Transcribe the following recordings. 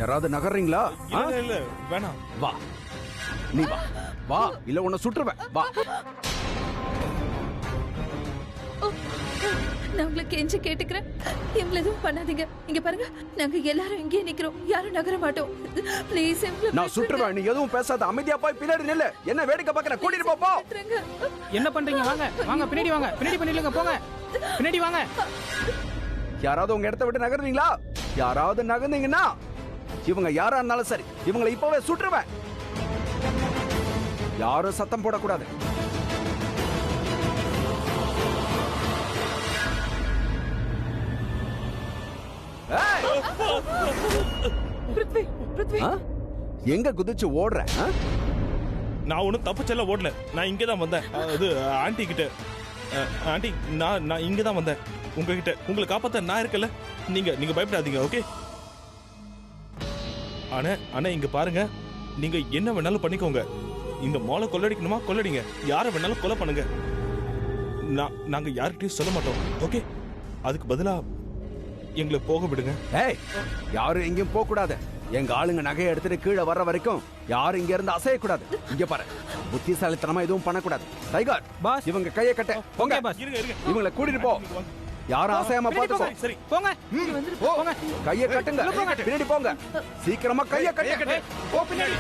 யாராவது நகர்றீங்களா? இல்ல வேணாம். வா, நீ வா வா, இல்ல உன்னை சுற்றுவேன். வா. நான் உங்களை கெஞ்சி கேட்டுக்கிறேன், இவங்களை எதுவும் பண்ணாதீங்க. இங்க பாருங்க, நாங்க எல்லாரும் இங்கே நிக்கிறோம், யாரும் நகர மாட்டோம். ப்ளீஸ் நான் சுற்றுவேன், நீ எதுவும் பேசாத, அமைதியா போய் பின்னாடி நில்லு. என்ன வேடிக்கை பார்க்கற? கூட்டிட்டு போ. போ. என்ன பண்றீங்க? வாங்க வாங்க, பின்னாடி வாங்க, பின்னாடி பண்ணிடுங்க, போங்க பின்னாடி வாங்க. யாராவது உங்க இடத்தை விட்டு நகர்றீங்களா? யாராவது நகர்ந்தீங்கன்னா இவங்க யாரா இருந்தாலும் சரி, இவங்களை இப்பவே சுற்றுவேன். யாரும் சத்தம் போடக்கூடாது. எங்க குதிச்சு ஓடுற? நான் ஒன்னும் தப்பு செல்ல ஓடல, நான் இங்கதான் வந்தேன். அது ஆண்டி கிட்ட. ஆண்டி, நான் இங்கதான் வந்தேன் உங்ககிட்ட. உங்களை காப்பாத்த நான் இருக்கல, நீங்க பயப்படாதீங்க. ஓகே? ஆனா இங்க பாருங்க, நீங்க என்ன வேணாலும் பண்ணிக்கோங்க. இந்த மாலை கொள்ளடிக்கணுமா கொள்ளடிங்க, யார வேணாலும் கொலை பண்ணுங்க. நாங்க யார்கிட்டயும் சொல்ல மாட்டோம். ஓகே? அதுக்கு பதிலா எங்களை போக விடுங்க. ஏய், யாரும் எங்கேயும் போக கூடாது. எங்க ஆளுங்க நகையை எடுத்துட்டு கீழே வர்ற வரைக்கும் யாரும் இங்க இருந்து அசையக்கூடாது. இங்க பாரு, புத்திசாலித்தனமா எதுவும் பண்ணக்கூடாது. டைகர் பாஸ், இவங்க கையை கட்ட. போங்க பாஸ், இருங்க. இவங்களை கூட்டிட்டு போ. யாரும் அசையாம பாத்துக்கோ. சரி, போங்க. போங்க, கையை கட்டுங்க. பின்னாடி போங்க, சீக்கிரமா கையை கட்டு. போ பின்னாடி.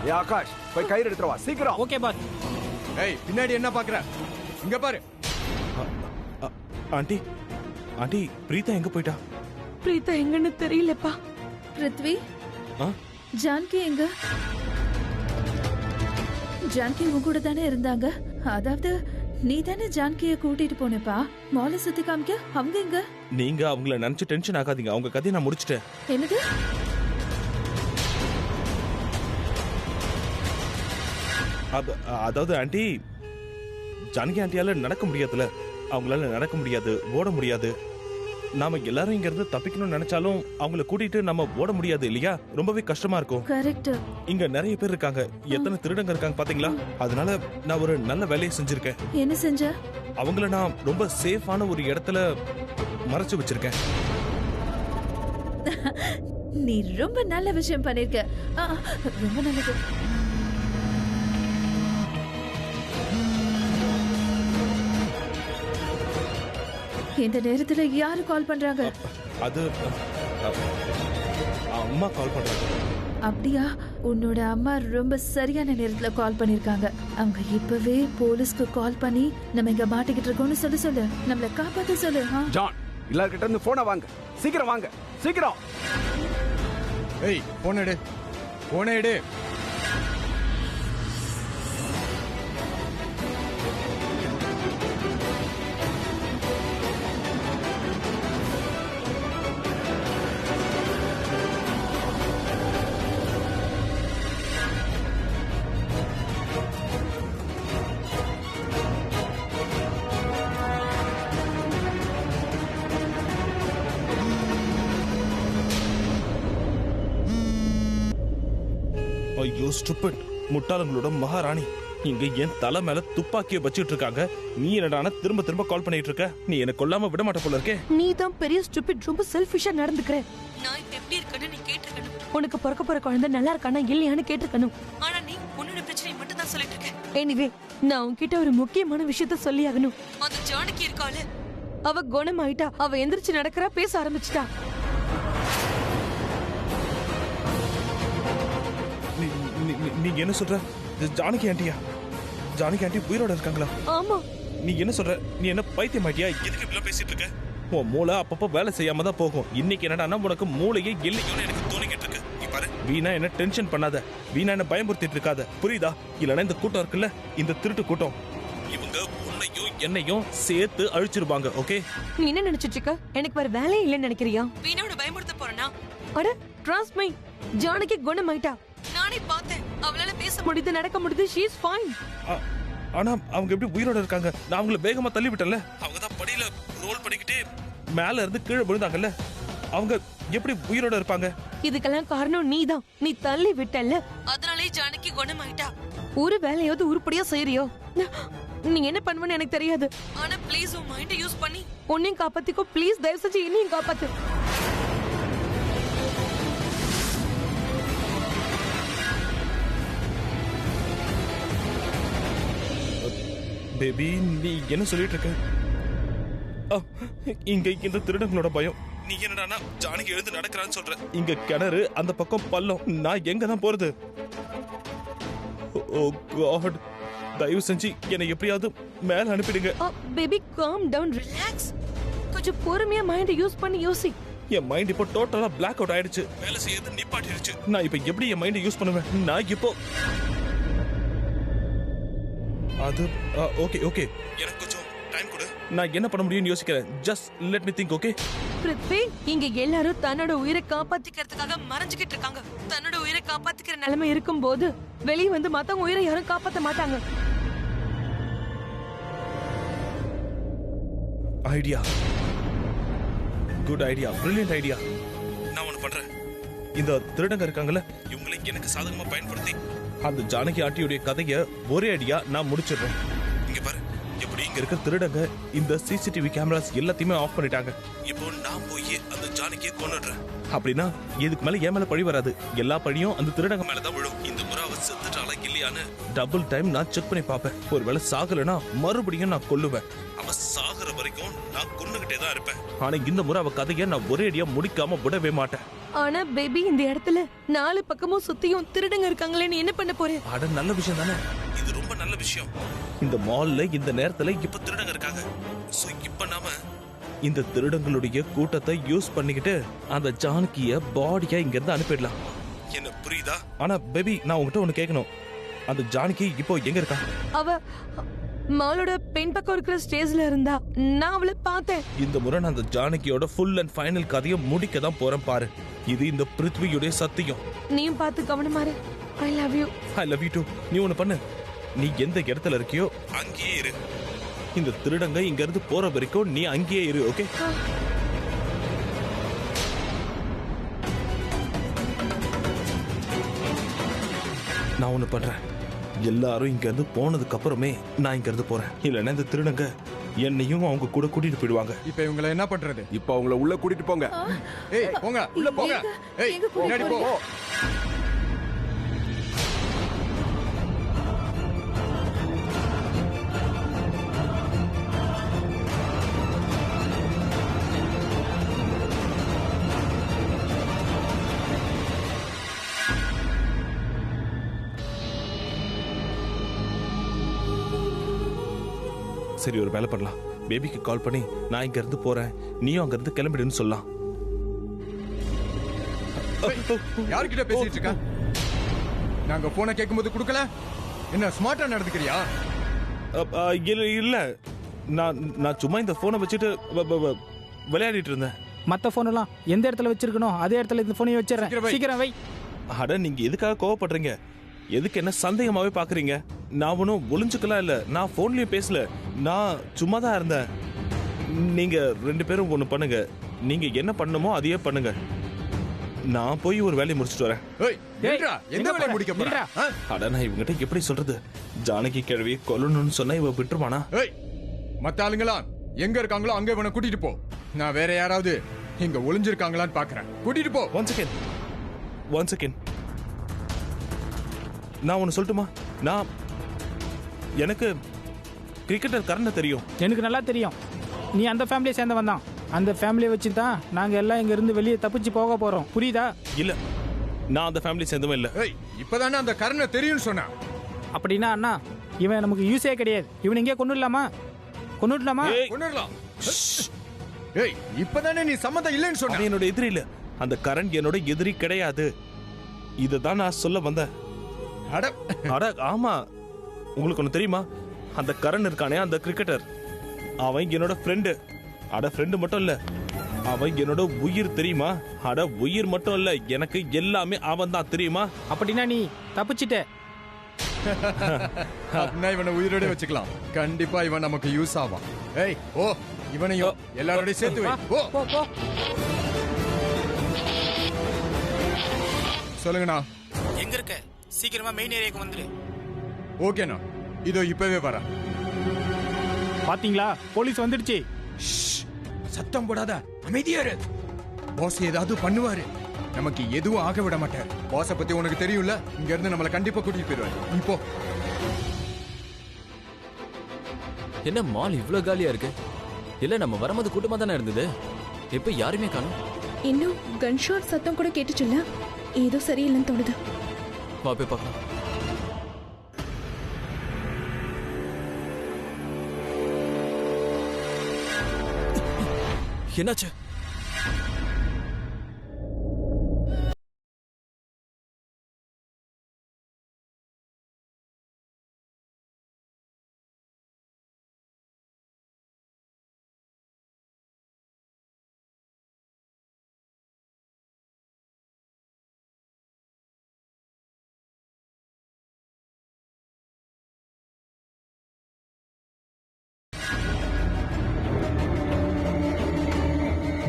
ஏ ஆகாஷ், போய் கயிறு எடுத்துட்டு வா சீக்கிரம். Okay boss. ஏய், பின்னாடி என்ன பாக்குற? இங்க பாரு. ஆண்டி, பிரீதா எங்க போயிட்டா? பிரீதா எங்கன்னு தெரியலப்பா. பிருத்வி, ஜான்கி எங்க? ஜான்கி உங்க கூட தானே இருந்தாங்க. அதாவது நீ தானே ஜான்கிய கூட்டிட்டு போனப்பா மாலை சுத்தி காமிக்க. அவங்க எங்க? நீங்க அவங்கள நினைச்சு டென்ஷன் ஆகாதீங்க, அவங்க கதையை நான் முடிச்சிட்டேன். என்னது? அதாவது ஆண்டி, ஜானகி ஆண்டியால நடக்க முடியாதுல, அவங்களால நடக்க முடியாது, ஓட முடியாது. நாம எல்லாரும் இங்க இருந்து தப்பிக்கணும்னு நினைச்சாலும் அவங்கள கூட்டிட்டு நம்ம ஓட முடியாது இல்லையா? ரொம்பவே கஷ்டமா இருக்கும். கரெக்ட். இங்க நிறைய பேர் இருக்காங்க, எத்தனை திருடங்க இருக்காங்க பாத்தீங்களா? அதனால நான் ஒரு நல்ல வேலையை செஞ்சிருக்கேன். என்ன செஞ்ச? அவங்கள நான் ரொம்ப சேஃபான ஒரு இடத்துல மறைச்சு வச்சிருக்கேன். நீ ரொம்ப நல்ல விஷயம் பண்ணிருக்க. ரொம்ப நல்லது. இந்த நேரத்துல யாரு கால் பண்றாங்க? அது அம்மா கால் பண்றாங்க. அப்படியா? உன்னோட அம்மா ரொம்ப சரியான நேரத்துல கால் பண்ணிருக்காங்க. அவங்க இப்பவே போலீஸ்க்கு கால் பண்ணி நம்ம இங்க மாட்டிக்கிட்டு இருக்கோம்னு சொல்லு. நம்மள காப்பாத்த சொல்லு. ஜான், எல்லார்கிட்ட இருந்து போனை வாங்க. சீக்கிரம் வாங்க, சீக்கிரம். ஏய், போன் எடு. ஐயோ ஸ்டூபிட், முட்டாளங்களோட மகாராணி இங்க என் தலை மேல துப்பாக்கிய வச்சிட்டு இருக்காங்க. நீ என்னடானா திரும்ப கால் பண்ணிட்டு இருக்க? நீ என்ன கொல்லாம விட மாட்ட போல இருக்கே. நீ தான் பெரிய ஸ்டூபிட், ரொம்ப செல்ஃபிஷா நடந்துக்கற. நான் இப்ப எப்படி இருக்கேன்னு நீ கேட்டிருக்கணும். உனக்கு பிறக்க போற குழந்தை நல்லா இருக்கானா இல்லையான்னு கேட்டிருக்கணும். ஆனா நீ உன்னோட பிரச்சனை மட்டும் தான் சொல்லிட்டு இருக்க. எனிவே, நான் உன்கிட்ட ஒரு முக்கியமான விஷயத்த சொல்லி ஆகணும். அந்த ஜானகி இருக்காளே, அவ குணமாயிட்டா. அவ எந்திரிச்சு நடக்கறா, பேச ஆரம்பிச்சிட்டா. நீங்க என்ன சொல்ற? ஜானகி ஆண்டியா? ஜானகி ஆண்டி உயிரோட இருக்காங்களா? ஆமா. நீ என்ன சொல்ற? நீ என்ன பைத்தியம் ஆயிட்டியா? எதுக்கு இப்படி பேசிட்டு இருக்க? உன் மூளை அப்பப்ப வேலை செய்யாம தான் போகும். இன்னைக்கு என்னடா உனக்கு மூளையே இல்லையோன்னு எனக்கு தோணிக்கிட்டு இருக்கு. நீ பாரு, வீணா என்ன டென்ஷன் பண்ணாத, வீணா என்ன பயமுறுத்திட்டு இருக்காத, புரியுதா? இல்லனா இந்த கூட்டம் இருக்குல்ல, இந்த திருட்டு கூட்டம், இவங்க உன்னையும் என்னையும் சேர்த்து அழிச்சிருப்பாங்க. ஓகே? நீ என்ன நினைச்சிட்டு இருக்க? எனக்கு வேற வேலையே இல்லைன்னு நினைக்கிறியா? வீணாவோட பயமுறுத்த போறேனா? அட ட்ரஸ்ட் மீ, ஜானகி குணமாயிட்டா. நானே பார்த்தேன், அவளால பேச முடியுது, நடக்க முடியுது. She is fine. ஆனா அவங்க எப்படி உயிரோட இருக்காங்க? நான் அவங்கள வேகமா தள்ளி விட்டேன்ல. அவங்க தான் படியில ரோல் பண்ணிக்கிட்டே மேல இருந்து கீழே விழுந்தாங்கல்ல. அவங்க எப்படி உயிரோட இருப்பாங்க? இதுக்கெல்லாம் காரணம் நீதான். நீ தள்ளி விட்டல்ல, அதனாலே ஜானகி குணமாயிட்டா. ஒரு வேலையாவது உருப்படியா செய்யறியோ? நீ என்ன பண்ணுவேன்னு எனக்கு தெரியாது. ஆனா ப்ளீஸ் உன் மைண்ட யூஸ் பண்ணி உன்னையும் காப்பாத்திக்கோ. ப்ளீஸ் தயவு செஞ்சு என்னையும் காப்பாத்து. பேபி நீ என்ன சொல்லிட்டு இருக்க? இங்க இந்த திருடங்களோட பயம். நீ என்னடானா ஜானகி எழுந்து நடக்கிறான்னு சொல்ற. இங்க கிணறு, அந்த பக்கம் பள்ளம். நான் எங்க தான் போறது? ஓ காட், தயவு செஞ்சு என்னை எப்படியாவது மேல அனுப்பிடுங்க. Baby calm down, relax. கொஞ்சம் பொறுமையா மைண்ட் யூஸ் பண்ணி யோசி. என் மைண்ட் இப்போ டோட்டலா பிளாக் அவுட் ஆயிடுச்சு. வேலை செய்யறது நிப்பாட்டிடுச்சு. நான் இப்போ எப்படி என் மைண்ட் யூஸ் பண்ணுவேன்? நான் இப்போ அது ஓகே ஓகே, எனக்கு கொஞ்சம் டைம் கொடு. நான் என்ன பண்ண முடியும்னு யோசிக்கிறேன். Just let me think. Okay Prithvi, இங்க எல்லாரும் தன்னோட உயிரை காப்பாத்திக்கிறதுக்காக மறைஞ்சுக்கிட்டு இருக்காங்க. தன்னோட உயிரை காப்பாத்திக்கிற நிலைமை இருக்கும்போது வெளியே வந்து மத்தவங்க உயிரை யாரும் காப்பாத்த மாட்டாங்க. Idea, good idea, brilliant idea. நான் ஒன்று பண்றேன். இந்த திருடங்க இருக்காங்கல்ல, இவங்களை எனக்கு சாதகமா பயன்படுத்தி அந்த ஜானகி ஆண்டியுடைய கதையை ஒரே அடியா நான் முடிச்சிடுறேன். இங்க பாரு, எப்படி இங்க இருக்க திருடங்க இந்த சிசிடிவி கேமராஸ் எல்லாத்தையுமே ஆஃப் பண்ணிட்டாங்க. இப்போ நான் போய் அந்த ஜானகியை கொன்னுடுறேன். அப்படின்னா இதுக்கு மேல என் மேல பழி வராது. எல்லா பழியும் அந்த திருடங்க மேலதான் விழும். இந்த முறை அவ செத்துட்டாளா இல்லையான்னு டபுள் டைம் நான் செக் பண்ணி பார்ப்பேன். ஒருவேளை சாகலைன்னா மறுபடியும் நான் கொல்லுவேன். அவ சாகுற வரைக்கும் நான் கொன்னுகிட்டே தான் இருப்பேன். ஆனா இந்த முறை அவ கதையை நான் ஒரே அடியா முடிக்காம விடவே மாட்டேன். ஆனா பேபி, இந்த இடத்துல 4 பக்கமும் சுத்தியும் திருடங்க இருக்காங்களே, நீ என்ன பண்ண போற? அட நல்ல விஷயம் தானே, இது ரொம்ப நல்ல விஷயம். இந்த மால்ல இந்த நேரத்துல இப்ப திருடங்க இருக்காங்க. சோ இப்ப நாம இந்த திருடங்களுடைய கூட்டத்தை யூஸ் பண்ணிக்கிட்டு அந்த ஜானகிய பாடியா இங்க இருந்து அனுப்பிடலாம். என்ன புரியுதா? ஆனா பேபி, நான் உங்ககிட்ட ஒண்ணு கேட்கணும். அந்த ஜானகி இப்போ எங்க இருக்கா? அவ மாலோட பெண் பக்கம் இருக்கிற ஸ்டேஜ்ல இருந்தா. நான் அவளை பார்த்தேன். இந்த முறை நான் அந்த ஜானகியோட ஃபுல் அண்ட் ஃபைனல் கதையை முடிக்க தான் போறேன். பாரு, இது இந்த பிருத்வியுடைய சத்தியம். நீயும் பார்த்து கவனமா இரு. I love you. I love you too. நீ ஒண்ணு பண்ணு, நீ எந்த இடத்துல இருக்கியோ அங்கேயே இரு. இந்த திருடங்க இங்க இருந்து போற வரைக்கும் நீ அங்கேயே இரு. ஓகே? நான் ஒண்ணு பண்றேன். எல்லாரும் இங்க இருந்து போனதுக்கு அப்புறமே நான் இங்க இருந்து போறேன். இல்லைன்னா இந்த திருடங்க என்னையும் அவங்க கூட கூட்டிட்டு போயிடுவாங்க. இப்ப இவங்களை என்ன பண்றது? இப்ப அவங்கள உள்ள கூட்டிட்டு போங்க. ஏய் போங்க, உள்ள போங்க. ஏய் முன்னாடி போ. சரி, ஒரு வேலை பண்ணலாம். பேபிக்கு கால் பண்ணி நான் இங்க இருந்து போறேன், நீயும் அங்க இருந்து கிளம்பிடுன்னு சொல்லலாம். யார்கிட்ட பேசிட்டு இருக்க? நாங்க போனை கேட்கும்போது கொடுக்கல. என்ன ஸ்மார்ட்டா நடந்துக்கிறியா? இல்ல, நான் சும்மா இந்த போனை வச்சுட்டு விளையாடிட்டு இருந்தேன். மத்த போன் எல்லாம் எந்த இடத்துல வச்சிருக்கணும் அதே இடத்துல இந்த போனையும் வச்சிடறேன். சீக்கிரம் வை. அட, நீங்க எதுக்காக கோவப்படுறீங்க? எதுக்கு என்ன சந்தேகமாவே பாக்குறீங்க? நான் ஒன்னும் ஒளிஞ்சுக்கலாம் இல்ல, நான் போன்லயும் பேசல, நான் சும்மா தான் இருந்தேன். நீங்க 2 பேரும் ஒண்ணு பண்ணுங்க. நீங்க என்ன பண்ணணுமோ அதையே பண்ணுங்க. நான் போய் ஒரு வேலையை முடிச்சிட்டு வரேன். எந்த வேலையை முடிக்க போற? அட, நான் இவங்கிட்ட எப்படி சொல்றது? ஜானகி கிழவி கொல்லணும்னு சொன்னா இவ விட்டுருவானா? மத்த ஆளுங்களா எங்க இருக்காங்களோ அங்க இவனை கூட்டிட்டு போ. நான் வேற யாராவது இங்க ஒளிஞ்சிருக்காங்களான்னு பாக்குறேன். கூட்டிட்டு போ. One second. நான் ஒன்னு சொல்லட்டுமா? எனக்கு கிரிக்கெட்டர் கரண்ட தெரியும். எனக்கு நல்லா தெரியும். நீ அந்த ஃபேமிலியை சேர்ந்தவன் தான். அந்த ஃபேமிலியை வச்சு தான் நாங்க எல்லாம் இங்க இருந்து வெளியே தப்பிச்சு போக போறோம். புரியுதா? இல்ல, நான் அந்த ஃபேமிலி சேர்ந்தவன் இல்ல. இப்பதானே அந்த கரண்ட தெரியும்னு சொன்னா. அப்படின்னா அண்ணா, இவன் நமக்கு யூஸே கிடையாது. இவன் எங்கே கொண்டுடலாமா? கொண்டுடலாமா? கொண்டுடலாம். ஏய், இப்பதானே நீ சம்மதம் இல்லைன்னு சொன்ன. என்னோட எதிரி இல்ல. அந்த கரண் என்னோட எதிரி கிடையாது. இததான் நான் சொல்ல வந்தேன். அட ஆமா, உங்களுக்கு ஒண்ணு தெரியுமா? அந்த கரண் இருக்கானே, அந்த கிரிக்கெட்டர், அவன் என்னோட ஃப்ரெண்டு. அட ஃப்ரெண்டு மட்டும் இல்ல, அவன் என்னோட உயிர் தெரியுமா? அட உயிர் மட்டும் இல்ல, எனக்கு எல்லாமே அவன் தான் தெரியுமா? அப்படின்னா நீ தப்பிச்சிட்ட. அப்படின்னா இவனை உயிரோட வச்சுக்கலாம். கண்டிப்பா இவன் நமக்கு யூஸ் ஆவான். ஏய் ஓ, இவனையும் எல்லாரோட சேர்த்து வை. ஓ சொல்லுங்கண்ணா. எங்க இருக்க? சீக்கிரமா மெயின் ஏரியாக்கு வந்துரு. ஓகேண்ணா, இதோ இப்பவே வரேன். பாத்தீங்களா, போலீஸ் வந்துடுச்சு. சத்தம் போடாத, அமைதியா இரு. பாஸ் ஏதாவது பண்ணுவாரு, நமக்கு எதுவும் ஆக விட மாட்டார். பாஸ பத்தி உனக்கு தெரியும்ல, இங்க இருந்து நம்மள கண்டிப்பா கூட்டிட்டு போயிடுவாரு. இப்போ என்ன மால் இவ்ளோ காலியா இருக்கு? இல்ல நம்ம வரும்போது கூட்டமா தானே இருந்தது. இப்ப யாருமே காணோம். இன்னும் கன்ஷாட் சத்தம் கூட கேட்டுச்சுல்ல, ஏதோ சரியில்லைன்னு தோணுது. வா போய் பார்க்கலாம். என்னாச்சு?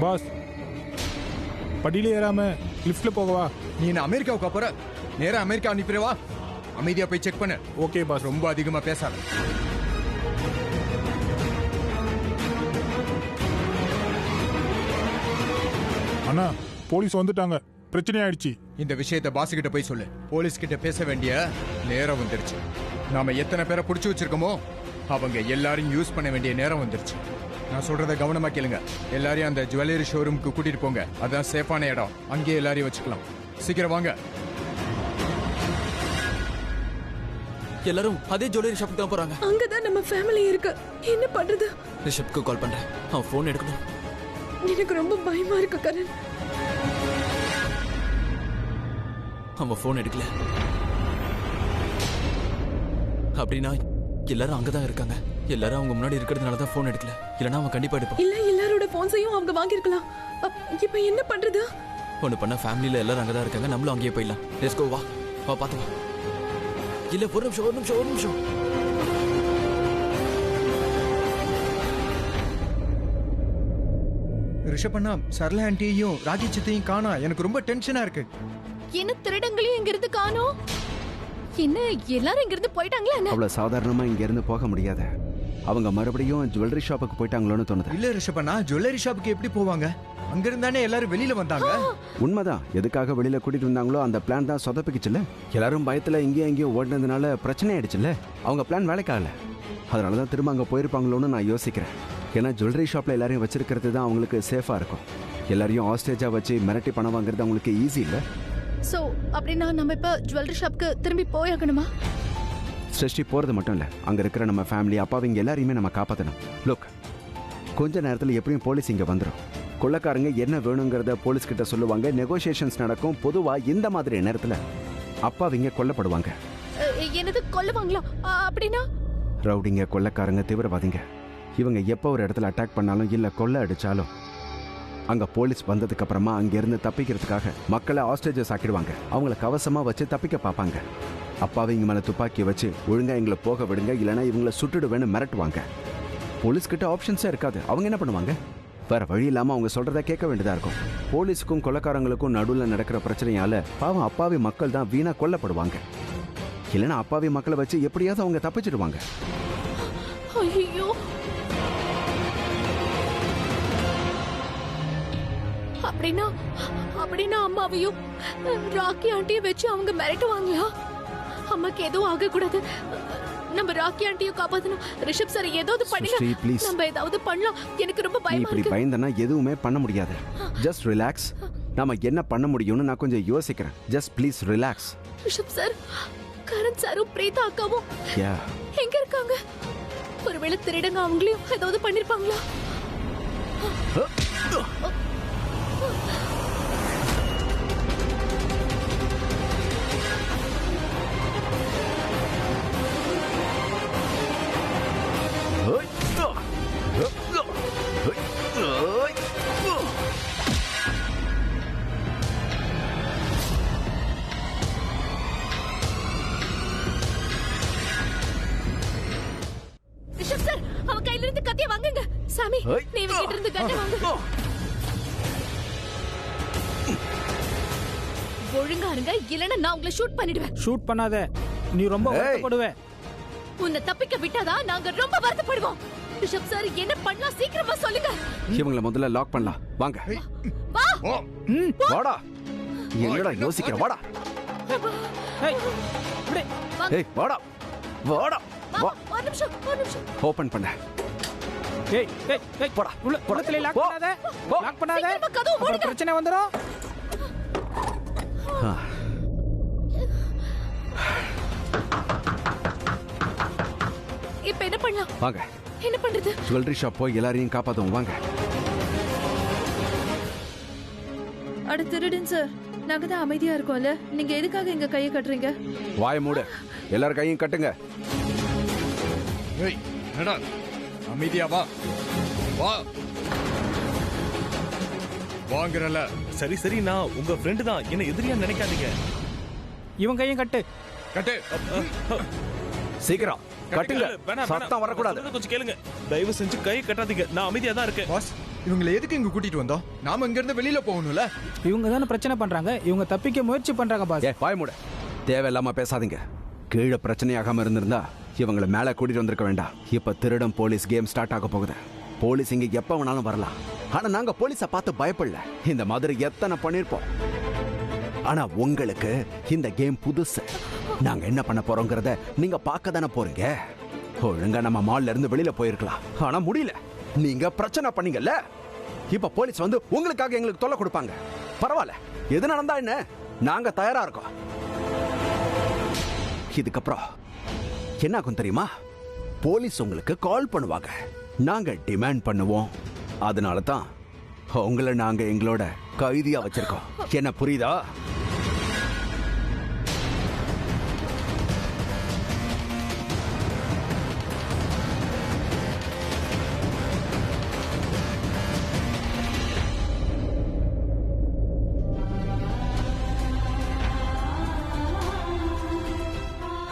பாஸ், படியில ஏறாம லிஃப்ட்ல போகவா? நீ என்ன அமெரிக்காவுக்கு போற? நேரா அமெரிக்கா அனுப்பிடுவா. அமைதியா போய் செக் பண்ணு. Okay boss. ரொம்ப அதிகமா பேசாத. அண்ணா, போலீஸ் வந்துட்டாங்க. பிரச்சனை ஆயிடுச்சு. இந்த விஷயத்தை பாஸ் கிட்ட போய் சொல்லு. போலீஸ் கிட்ட பேச வேண்டிய நேரம் வந்துருச்சு. நாம எத்தனை பேரை புடிச்சு வச்சிருக்கோமோ அவங்க எல்லாரையும் யூஸ் பண்ண வேண்டிய நேரம் வந்துருச்சு. நான் சொல்றத கவனமா கேளுங்க. எல்லாரையும் அந்த ஜுவல்லரி ஷோரூமுக்கு கூட்டிட்டு போங்க. அதான் சேஃபான இடம். அங்கேயே எல்லாரையும் வச்சுக்கலாம். சீக்கிரம் வாங்க. எல்லாரும் அதே ஜுவல்லரி ஷாப்புக்கு தான் போறாங்க. அங்கதான் நம்ம ஃபேமிலி இருக்கு. என்ன பண்றது? ரிஷப்க்கு கால் பண்றேன். அவன் போன் எடுக்கணும். எனக்கு ரொம்ப பயமா இருக்கு கரண். அவன் போன் எடுக்கல. அப்படின்னா எல்லாரும் அங்கதான் இருக்காங்க. எல்லாரும் அவங்க முன்னாடி இருக்கிறதுனால தான் போன் எடுக்கல. இல்லனா அவன் கண்டிப்பா எடுப்பான். இல்ல, எல்லாரோட போன்ஸையும் அவங்க வாங்கிருக்கலாம். இப்போ என்ன பண்றது? ஒண்ணு பண்ண, ஃபேமிலில எல்லாரும் அங்கதான் இருக்காங்க. நம்மளும் அங்கேயே போயிடலாம். Let's go. வா வா, பாத்து வா. இல்ல, ஒரு நிமிஷம். ரிஷபண்ணா, சரளா ஆண்டியையும் ராகி சித்தையும் காணா. எனக்கு ரொம்ப டென்ஷனா இருக்கு. என்ன திருடங்களையும் இங்க இருந்து காணோம்? என்ன எல்லாரும் இங்க இருந்து போயிட்டாங்களா என்ன? அவ்வளவு சாதாரணமா இங்க இருந்து போக முடியாது. அவங்க மறுபடியும் ஜுவல்லரி ஷாப்புக்கு போயிட்டாங்களோன்னு தோணுது. இல்ல ரிஷபண்ணா, ஜுவல்லரி ஷாப்புக்கு எப்படி போவாங்க? அங்க இருந்தானே எல்லாரும் வெளியில வந்தாங்க. உண்மைதான். எதுக்காக வெளியில கூட்டிட்டு வந்தாங்களோ அந்த பிளான் தான் சொதப்பிக்குச்சுல்ல. எல்லாரும் பயத்துல இங்கேயும் ஓடினதுனால பிரச்சனை ஆயிடுச்சுல்ல. அவங்க பிளான் வேலைக்காகல. அதனாலதான் திரும்ப அங்க போயிருப்பாங்களோன்னு நான் யோசிக்கிறேன். ஏன்னா ஜுவல்லரி ஷாப்ல எல்லாரையும் வச்சிருக்கிறது தான் அவங்களுக்கு சேஃபா இருக்கும். எல்லாரையும் ஆஸ்டேஜா வச்சு மிரட்டி பணம் வாங்குறது அவங்களுக்கு ஈஸி இல்ல. சோ அப்படின்னா நம்ம இப்ப ஜுவல்லரி ஷாப்க்கு திரும்பி போயாகணுமா? சிருஷ்டி போறது மட்டும் இல்ல, அங்க இருக்கிற நம்ம ஃபேமிலி அப்பாவிங்க எல்லாரையுமே நம்ம காப்பாற்றணும். லுக், கொஞ்ச நேரத்தில் எப்படியும் போலீஸ் இங்க வந்துடும். கொள்ளக்காரங்க என்ன வேணுங்கிறத போலீஸ் கிட்ட சொல்லுவாங்க. நெகோசியேஷன்ஸ் நடக்கும். பொதுவா இந்த மாதிரி நேரத்துல அப்பாவிங்க கொல்லப்படுவாங்க. என்னது கொல்லுவாங்களா? அப்படின்னா ரவுடிங்க, கொள்ளக்காரங்க, தீவிரவாதிங்க இவங்க எப்போ ஒரு இடத்துல அட்டாக் பண்ணாலும் இல்ல கொள்ள அடிச்சாலும் அங்க போலீஸ் வந்ததுக்கு அப்புறமா அங்க இருந்து தப்பிக்கிறதுக்காக மக்களை ஆஸ்டேஜஸ் ஆக்கிடுவாங்க. அவங்கள கவசமா வச்சு தப்பிக்க பார்ப்பாங்க. அப்பாவிங்க மேல துப்பாக்கி வச்சு ஒழுங்கா எங்களை போக விடுங்க, இல்லைன்னா இவங்களை சுட்டுடுவேன்னு மிரட்டுவாங்க. போலீஸ் கிட்ட ஆப்ஷன்ஸே இருக்காது. அவங்க என்ன பண்ணுவாங்க? வேற வழி இல்லாம அவங்க சொல்றத கேட்க வேண்டியதா இருக்கும். போலீஸுக்கும் கொள்ளக்காரங்களுக்கும் நடுவில் நடக்கிற பிரச்சனையால பாவம் அப்பாவி மக்கள் தான் வீணா கொல்லப்படுவாங்க. இல்லைன்னா அப்பாவி மக்களை வச்சு எப்படியாவது அவங்க தப்பிச்சிடுவாங்க. ஐயோ, அப்படின்னா அம்மாவையும் ராக்கி ஆண்டியும் வச்சு அவங்க மிரட்டுவாங்களா? அம்மாக்கு எதுவும் ஆக கூடாது. நம்ம ராக்கி ஆண்டியும் காப்பாத்தணும். ரிஷப் சார் ஏதாவது பண்ணுங்க. நம்ம ஏதாவது பண்ணலாம். எனக்கு ரொம்ப பயமா இருக்கு. இப்படி பயந்தனா எதுவுமே பண்ண முடியாது. Just relax. நாம என்ன பண்ண முடியும்னு நான் கொஞ்சம் யோசிக்கிறேன். Just please relax. Rishabh sir, Karan சாரும் பிரீதா அக்காவும் எங்க இருக்காங்க? ஒருவேளை திருடங்க அவங்களையும் ஏதாவது பண்ணிருப்பாங்களா? ரிஷப் சார், அவ கையில இருந்து கத்திய வாங்குங்க. சாமி, நீ கிட்ட இருந்து கத்தி வாங்கு. ஒழுங்கா இருங்க, இல்லனா நான் உங்களை ஷூட் பண்ணிடுவேன். ஷூட் பண்ணாத, நீ ரொம்ப வருத்தப்படுவே. உன்னை தப்பிக்க விட்டாதா நாங்க ரொம்ப வருத்தப்படுவோம். ரிஷப் சார், என்ன பண்ணலாம் சீக்கிரமா சொல்லுங்க. இவங்கள முதல்ல லாக் பண்ணலாம். வாங்க. வா. வாடா. என்னடா யோசிக்கிற? வாடா. ஏய், ஏய், வாடா. வாடா. வா ஒரு நிமிஷம் ஓபன் பண்ண. ஏய் ஏய் ஏய் போடா உள்ளத்துல லாக் பண்ணாத. லாக் பண்ணாத. சீக்கிரமா கதவு மூடுங்க. அப்புறம் பிரச்சனை வந்துரும். இப்ப என்ன பண்ணலாம்? வாங்க. என்ன பண்றது? ஜுவல்லரி ஷாப் போய் எல்லாரையும் காப்பாத்துவோம் வாங்க. அட திருடன் சார், நாங்க தான் அமைதியா இருக்கோம்ல, நீங்க எதுக்காக எங்க கையை கட்டுறீங்க? வாய மூடு, எல்லாரும் கையும் கட்டுங்க. ஏய் என்னடா அமைதியா வா வா வாங்குறல. சரி சரி, நான் உங்க ஃப்ரெண்டு தான், என்ன எதிரியா நினைக்காதீங்க. இவன் கையும் கட்டு. கட்டு சீக்கிரம் கட்டுங்க, வேணாம், சத்தம் வேணாம். வரக்கூடாது. சொல்றத கொஞ்சம் கேளுங்க, தயவு செஞ்சு கை கட்டாதீங்க, நான் அமைதியா தான் இருக்கேன். பாஸ் இவங்களை எதுக்கு இங்க கூட்டிட்டு வந்தோம்? நாம இங்க இருந்து வெளியில போகணும்ல. இவங்க தானே பிரச்சனை பண்றாங்க, இவங்க தப்பிக்க முயற்சி பண்றாங்க பாஸ். வாய மூடு, தேவையில்லாம பேசாதீங்க. கீழே பிரச்சனையாகாம இருந்திருந்தா இவங்களை மேல கூட்டிட்டு வந்திருக்க வேண்டாம். இப்ப திருடம் போலீஸ் கேம் ஸ்டார்ட் ஆக போகுது. போலீஸ் இங்க எப்ப வேணாலும் வரலாம். ஆனா நாங்க போலீஸை பார்த்து பயப்படல. இந்த மாதிரி எத்தனை பண்ணிருப்போம். ஆனா உங்களுக்கு இந்த கேம் புதுசு. நாங்க என்ன பண்ண போறோங்கிறத நீங்க பார்க்க தானே போறீங்க. ஒழுங்கா நம்ம மால்ல இருந்து வெளியில போயிருக்கலாம், ஆனா முடியல. நீங்க பிரச்சனை பண்ணீங்கல்ல, இப்ப போலீஸ் வந்து உங்களுக்காக எங்களுக்கு தொல்லை கொடுப்பாங்க. பரவாயில்ல, எது நடந்தா என்ன, நாங்க தயாரா இருக்கோம். இதுக்கப்புறம் என்ன ஆகும் தெரியுமா? போலீஸ் உங்களுக்கு கால் பண்ணுவாங்க, நாங்க டிமாண்ட் பண்ணுவோம். அதனால தான் உங்களை நாங்க எங்களோட கைதியா வச்சிருக்கோம். என்ன புரியுதா?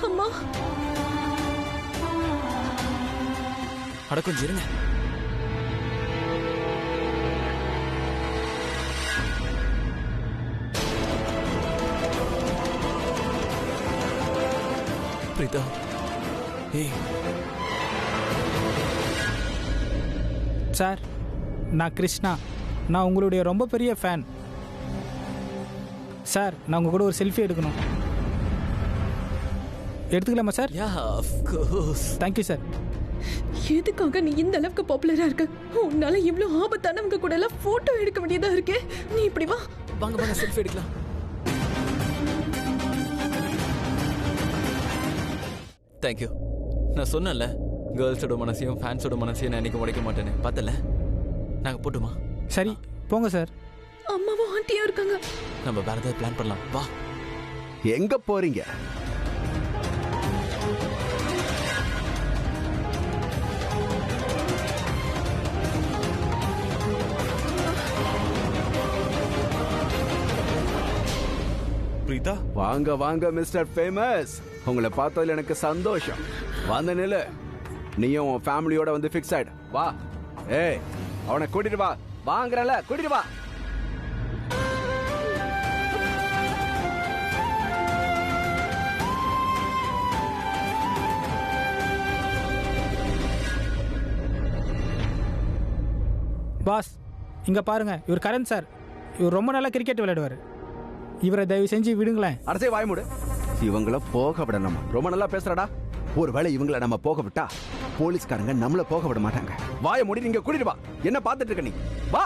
அம்மா அட கொஞ்சம் இருங்க. பிரீதா, ஏய் சார், நான் கிருஷ்ணா. நான் உங்களுடைய ரொம்ப பெரிய ஃபேன் சார். நான் உங்க கூட ஒரு செல்ஃபி எடுக்கணும். எடுத்துக்கலாமா sir? Yeah of course. Thank you sir. எதுக்காக நீ இந்த அளவுக்கு பாப்புலரா இருக்க? உன்னால இவ்வளவு ஆபத்தானவங்க கூட எல்லாம் போட்டோ எடுக்க வேண்டியதா இருக்கு. நீ இப்படி வா. வாங்க வாங்க செல்ஃபி எடுக்கலாம். தேங்க்யூ. நான் சொன்னேன்ல, கேர்ள்ஸோட மனசையும் ஃபேன்ஸோட மனசையும் நான் இன்னைக்கு உடைக்க மாட்டேன்னு. பார்த்தல, நாங்கள் போட்டுமா? சரி போங்க சார். அம்மாவும் ஆண்டியும் இருக்காங்க. நம்ம வேற ஏதாவது பிளான் பண்ணலாம். வா. எங்க போறீங்க? பிரீதா, வாங்க வாங்க மிஸ்டர் ஃபேமஸ், உங்களை பார்த்ததுல எனக்கு சந்தோஷம். வந்து நில்லு, நீயும் உன் ஃபேமிலியோட வந்து ஃபிக்ஸ் ஆயிடு. வா. ஏய், அவனை கூட்டிட்டு வா. வாங்குறல, கூட்டிட்டு வா. பாஸ், இங்க பாருங்க, இவர் கரண் சார். இவர் ரொம்ப நல்லா கிரிக்கெட் விளையாடுவார். இவரை தயவு செஞ்சு விடுங்களேன். அரசே வாய் மூடு. இவங்கள போக விடணும். ரொம்ப நல்லா பேசுறடா. ஒருவேளை இவங்கள நம்ம போக விட்டா போலீஸ்காரங்க நம்மள போக விட மாட்டாங்க. வாயை மூடி நீங்க கூட்டிட்டு வா. என்ன பார்த்துட்டு இருக்க நீ? வா.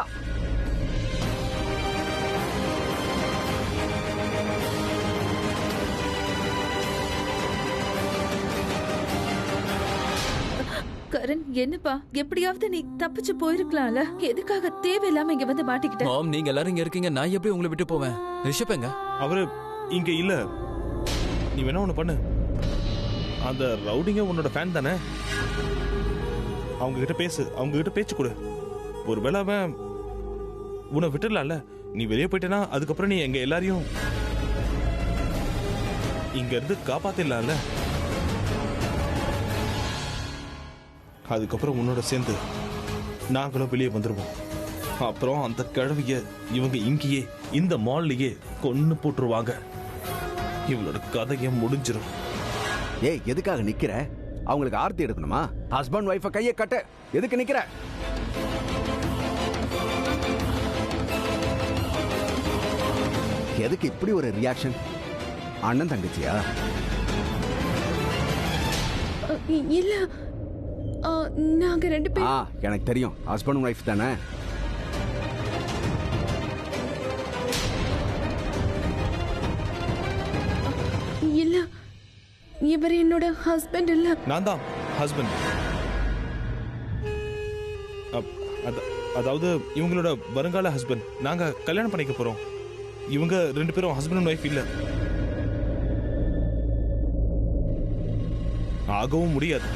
கரண், என்னப்பா, எப்படியாவது நீ தப்பிச்சு போயிருக்கலாம்ல. எதுக்காக தேவையில்லாம இங்க வந்து மாட்டிக்கிட்ட? மாம், நீங்க எல்லாரும் இங்க இருக்கீங்க, நான் எப்படி உங்களை விட்டு போவேன்? ரிஷப் எங்க? அவரு இங்க இல்ல. நீ வேணா ஒண்ணு பண்ணு, அந்த ரவுடிங்க உன்னோட ஃபேன் தானே, அவங்க கிட்ட பேசு, அவங்க கிட்ட பேச்சு கொடு. ஒருவேளை அவன் உன்னை விட்டுடலாம்ல. நீ வெளியே போயிட்டேன்னா அதுக்கப்புறம் நீ எங்க எல்லாரையும் இங்க இருந்து காப்பாத்திடலாம்ல. அதுக்கப்புறம் உன்னோட சேர்ந்து நாங்களும் வெளியே வந்துருவோம். அப்புறம் அந்த கிழவிய இவங்க இங்கேயே இந்த மால்லையே கொன்னு போட்டுருவாங்க. இவளோட கதையை முடிஞ்சிடும். ஏய், எதுக்காக நிக்கிற? அவங்களுக்கு ஆர்த்தி எடுக்கணுமா? ஹஸ்பண்ட் வைஃப கையை கட்ட. எதுக்கு நிக்கிற? எதுக்கு இப்படி ஒரு ரியாக்ஷன்? அண்ணன் தங்கச்சியா? இல்ல நாங்க 2 பேரும் எனக்கு தெரியும், ஹஸ்பண்ட் ஒய்ஃப் தானே? இல்ல, இவர் என்னோட ஹஸ்பண்ட் இல்ல. நான் தான் ஹஸ்பண்ட். அதாவது இவங்களோட வருங்கால ஹஸ்பண்ட். நாங்க கல்யாணம் பண்ணிக்க போறோம். இவங்க 2 பேரும் ஹஸ்பண்ட் அண்ட் ஒய்ஃப் இல்ல. ஆகவும் முடியாது.